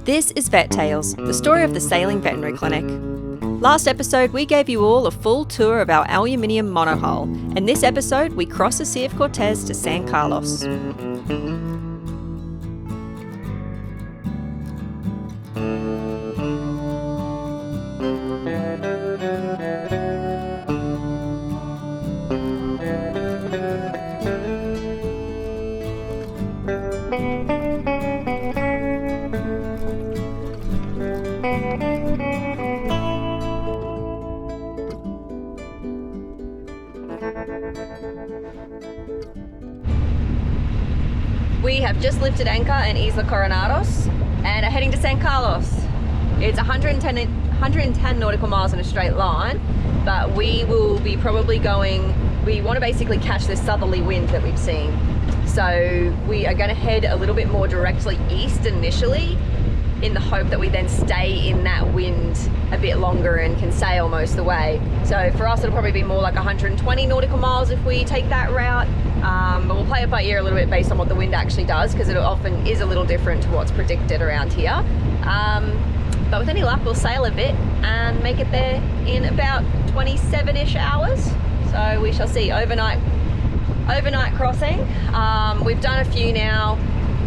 This is Vet Tales, the story of the Sailing Veterinary Clinic. Last episode, we gave you all a full tour of our aluminium monohull, and this episode, we cross the Sea of Cortez to San Carlos. We have just lifted anchor in Isla Coronados and are heading to San Carlos. It's 110 nautical miles in a straight line, but we will be probably going, we want to basically catch this southerly wind that we've seen. So we are going to head a little bit more directly east initially, in the hope that we then stay in that wind a bit longer and can sail most of the way. So for us, it'll probably be more like 120 nautical miles if we take that route. But we'll play it by ear a little bit based on what the wind actually does, because it often is a little different to what's predicted around here. But with any luck, we'll sail a bit and make it there in about 27-ish hours. So we shall see. Overnight crossing. We've done a few now.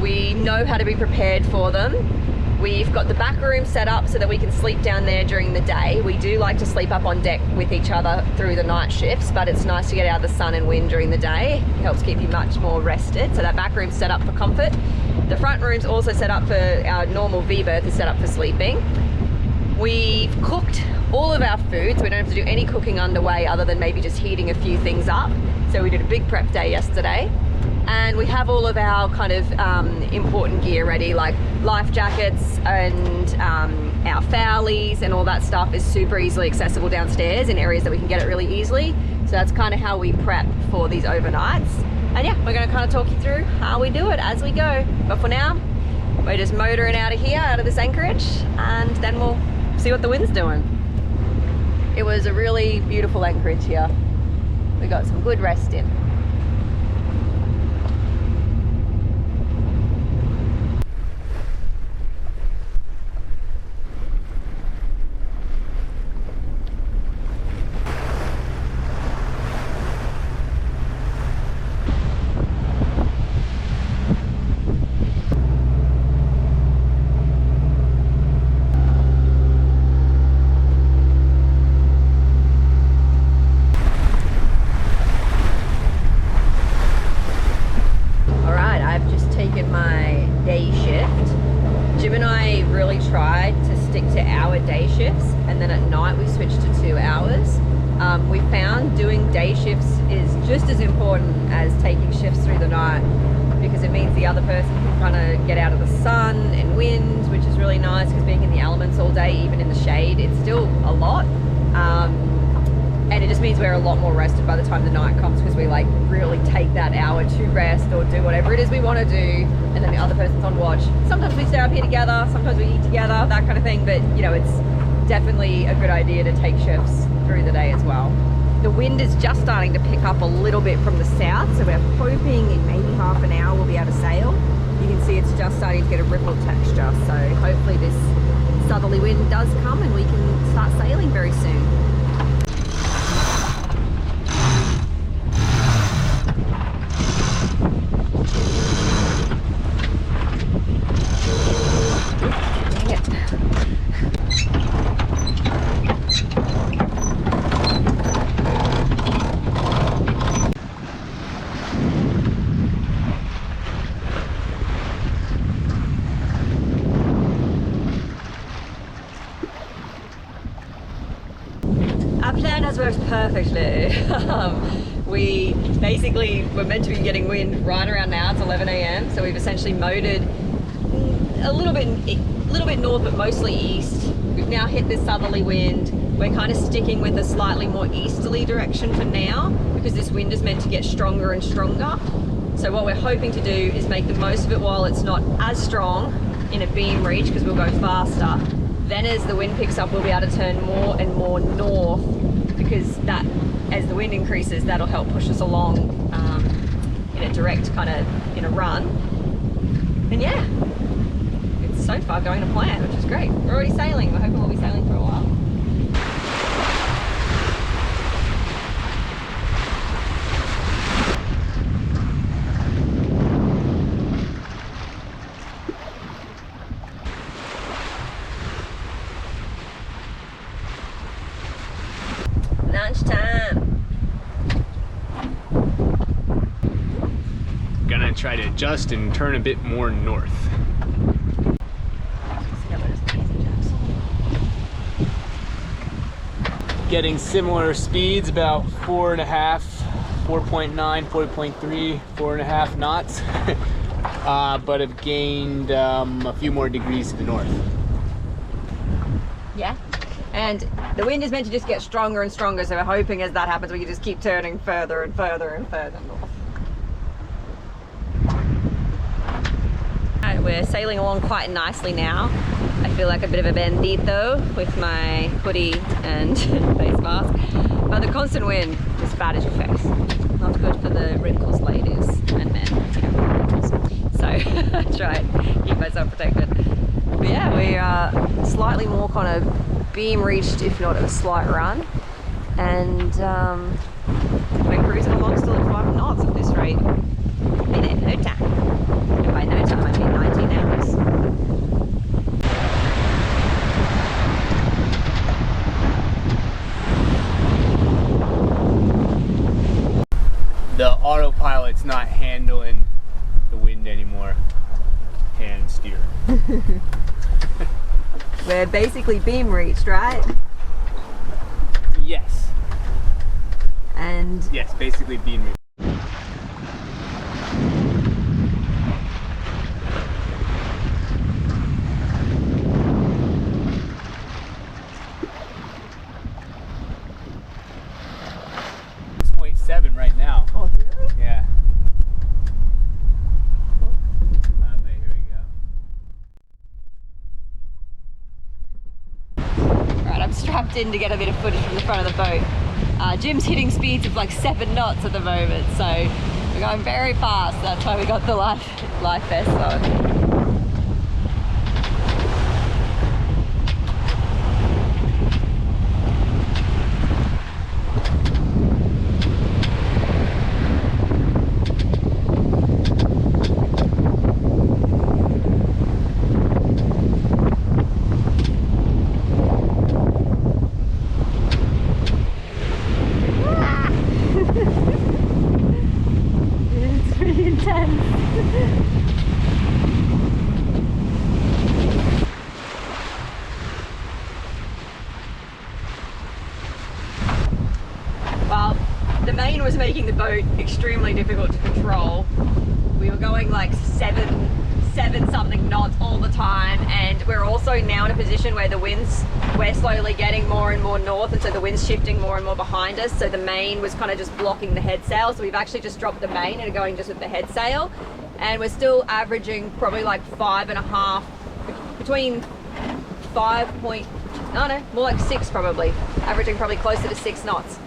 We know how to be prepared for them. We've got the back room set up so that we can sleep down there during the day. We do like to sleep up on deck with each other through the night shifts, but it's nice to get out of the sun and wind during the day. It helps keep you much more rested. So that back room's set up for comfort. The front room's also set up for our normal V berth, is set up for sleeping. We've cooked all of our food, so we don't have to do any cooking underway other than maybe just heating a few things up. So we did a big prep day yesterday. And we have all of our kind of important gear ready, like life jackets and our fowlies and all that stuff is super easily accessible downstairs in areas that we can get it really easily. So that's kind of how we prep for these overnights. And yeah, we're gonna kind of talk you through how we do it as we go. But for now, we're just motoring out of here, out of this anchorage, and then we'll see what the wind's doing. It was a really beautiful anchorage here. We got some good rest in. Jim and I really tried to stick to our day shifts, and then at night we switched to 2 hours. We found doing day shifts is just as important as taking shifts through the night, because it means the other person can kind of get out of the sun and wind, which is really nice, because being in the elements all day, even in the shade, it's still a lot. And it just means we're a lot more rested by the time the night comes, because we like really take that hour to rest or do whatever it is we want to do, and then the other person's on watch. Sometimes we stay up here together, sometimes we eat together, that kind of thing, but you know, it's definitely a good idea to take shifts through the day as well. The wind is just starting to pick up a little bit from the south, so we're hoping in maybe half an hour we'll be able to sail. You can see it's just starting to get a ripple texture, so hopefully this southerly wind does come and we can start sailing very soon. Our plan has worked perfectly. We basically were meant to be getting wind right around now. It's 11 a.m. So we've essentially motored a little bit north, but mostly east. We've now hit this southerly wind. We're kind of sticking with a slightly more easterly direction for now, because this wind is meant to get stronger and stronger. So what we're hoping to do is make the most of it while it's not as strong in a beam reach, because we'll go faster. Then as the wind picks up, we'll be able to turn more and more north, because that, as the wind increases, that'll help push us along in a direct kind of, in a run. And yeah, it's so so far going to plan, which is great. We're already sailing. We're hoping we'll be sailing for a while. Lunchtime. Gonna try to adjust and turn a bit more north. Getting similar speeds, about 4.5, 4.9, 4.3, 4.5 knots, but have gained a few more degrees to the north. Yeah, and the wind is meant to just get stronger and stronger, so we're hoping as that happens we can just keep turning further and further and further north. Alright, we're sailing along quite nicely now. I feel like a bit of a bandito with my hoodie and face mask, but the constant wind just batters your face. Not good for the wrinkles, ladies and men. So I try and keep myself protected. But yeah, we are slightly more kind of beam reached, if not a slight run, and we're cruising along still at 5 knots at this rate. Been in no time, and by no time I mean 19 hours. The autopilot's not handling the wind anymore. Hand steer. We're basically beam reached, right? Yes. And Yes, basically beam reached. Right now. oh really? Yeah. Here we go. Right, I'm strapped in to get a bit of footage from the front of the boat. Jim's hitting speeds of like 7 knots at the moment, so we're going very fast. That's why we got the life vest on. Well, the main was making the boat extremely difficult to control. We were going like seven something knots all the time, and we're also now in a position where we're slowly getting more and more north, and so the wind's shifting more and more behind us, so the main was kind of just blocking the head sail, so we've actually just dropped the main and are going just with the head sail, and we're still averaging probably like 5.5, between 5 point, no, more like 6 probably, averaging probably closer to 6 knots.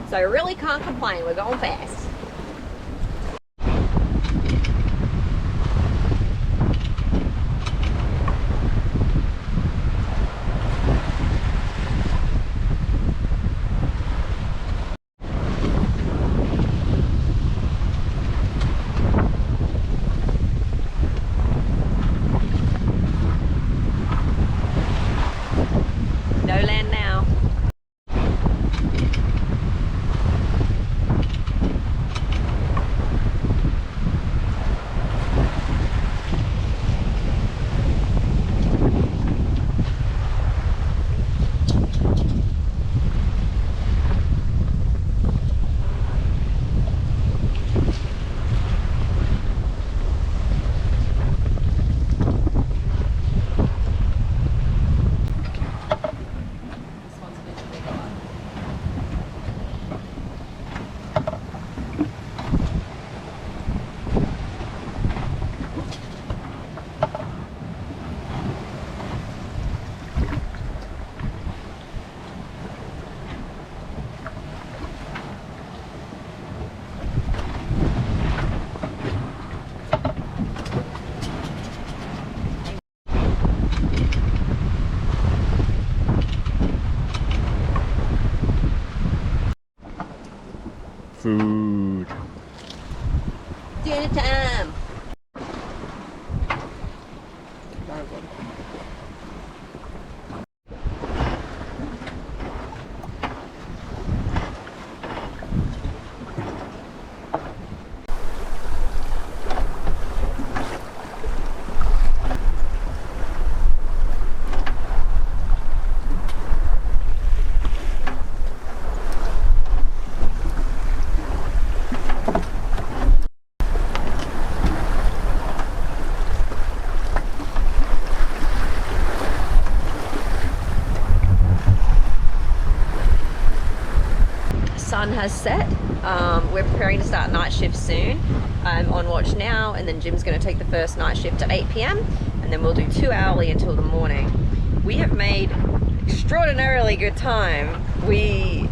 So really can't complain, we're going fast. No land now. food. Dinner time. Sun has set. We're preparing to start night shift soon. I'm on watch now, and then Jim's going to take the first night shift at 8 p.m. and then we'll do 2 hourly until the morning. We have made extraordinarily good time. We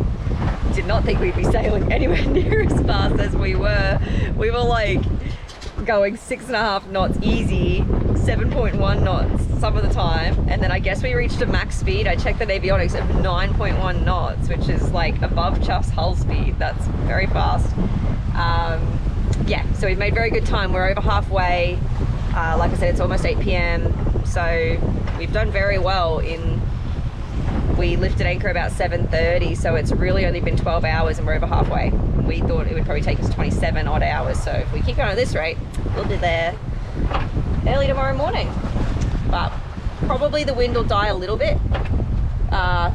did not think we'd be sailing anywhere near as fast as we were. We were like going 6.5 knots easy, 7.1 knots some of the time, and then I guess we reached a max speed. I checked the avionics of 9.1 knots, which is like above Chuff's hull speed. That's very fast. Yeah, so we've made very good time. We're over halfway. Like I said, it's almost 8 p.m. So we've done very well. We lifted anchor about 7:30, so it's really only been 12 hours and we're over halfway. We thought it would probably take us 27 odd hours, so if we keep going at this rate, we'll be there early tomorrow morning. But probably the wind will die a little bit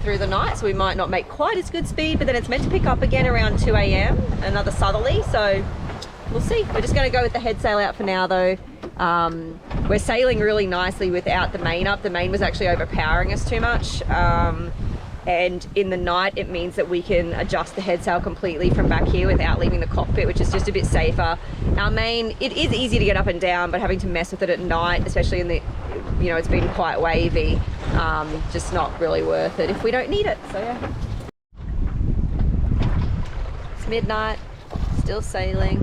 through the night, so we might not make quite as good speed, but then it's meant to pick up again around 2 a.m, another southerly, so we'll see. We're just going to go with the head sail out for now though. We're sailing really nicely without the main up. The main was actually overpowering us too much. And in the night, it means that we can adjust the head sail completely from back here without leaving the cockpit, which is just a bit safer. Our main, it is easy to get up and down, but having to mess with it at night, especially in the, you know, it's been quite wavy, just not really worth it if we don't need it, so yeah. It's midnight, still sailing.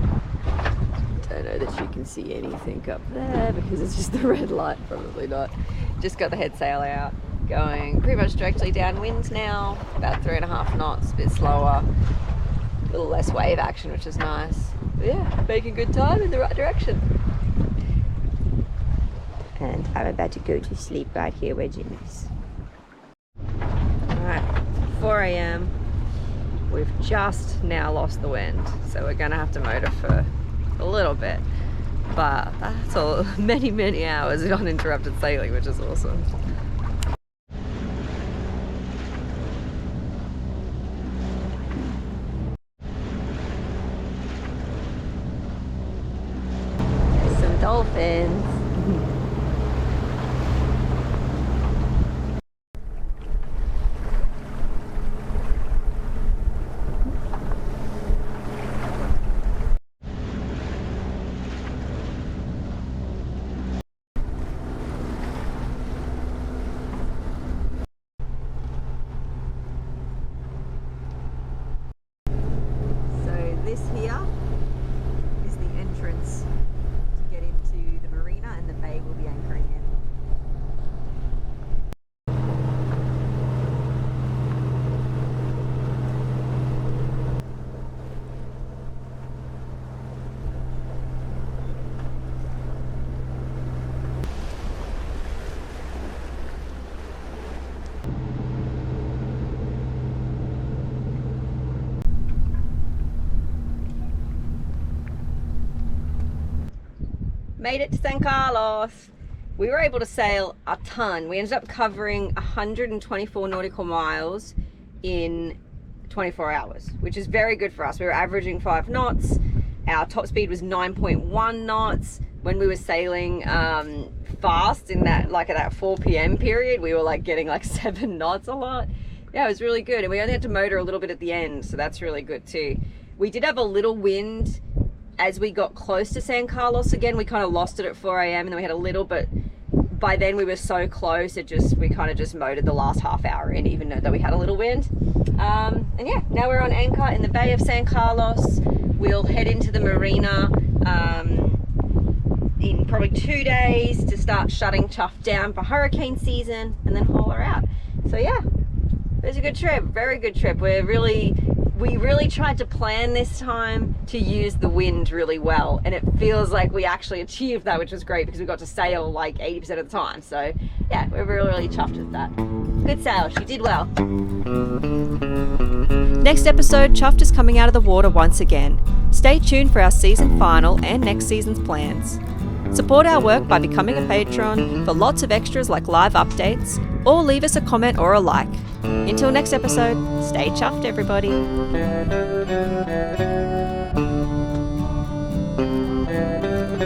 Don't know that you can see anything up there because it's just the red light, probably not. Just got the head sail out, going pretty much directly downwind now, about 3.5 knots, a bit slower, a little less wave action, which is nice. But yeah, making good time in the right direction. And I'm about to go to sleep right here where Jim is. Alright, 4 a.m. We've just now lost the wind, so we're gonna have to motor for a little bit, but that's all, many hours of uninterrupted sailing, which is awesome. There's some dolphins. This here is the entrance to get into the marina, and the bay will be anchoring in. Made it to San Carlos. We were able to sail a ton. We ended up covering 124 nautical miles in 24 hours, which is very good for us. We were averaging 5 knots. Our top speed was 9.1 knots. When we were sailing fast in that, like at that 4 p.m. period, we were like getting like 7 knots a lot. Yeah, it was really good. And we only had to motor a little bit at the end, so that's really good too. We did have a little wind as we got close to San Carlos again. We kind of lost it at 4 a.m. and then we had a little, but by then we were so close, we kind of just motored the last half hour in, even though we had a little wind. And yeah, now we're on anchor in the Bay of San Carlos. We'll head into the marina in probably 2 days to start shutting Chuffed down for hurricane season and then haul her out. So yeah, it was a good trip, very good trip. We we really tried to plan this time to use the wind really well, and it feels like we actually achieved that, which was great because we got to sail like 80% of the time. So yeah, we're really chuffed with that. Good sail, she did well. Next episode, Chuffed is coming out of the water once again. Stay tuned for our season final and next season's plans. Support our work by becoming a patron for lots of extras like live updates, or leave us a comment or a like. Until next episode, stay chuffed, everybody.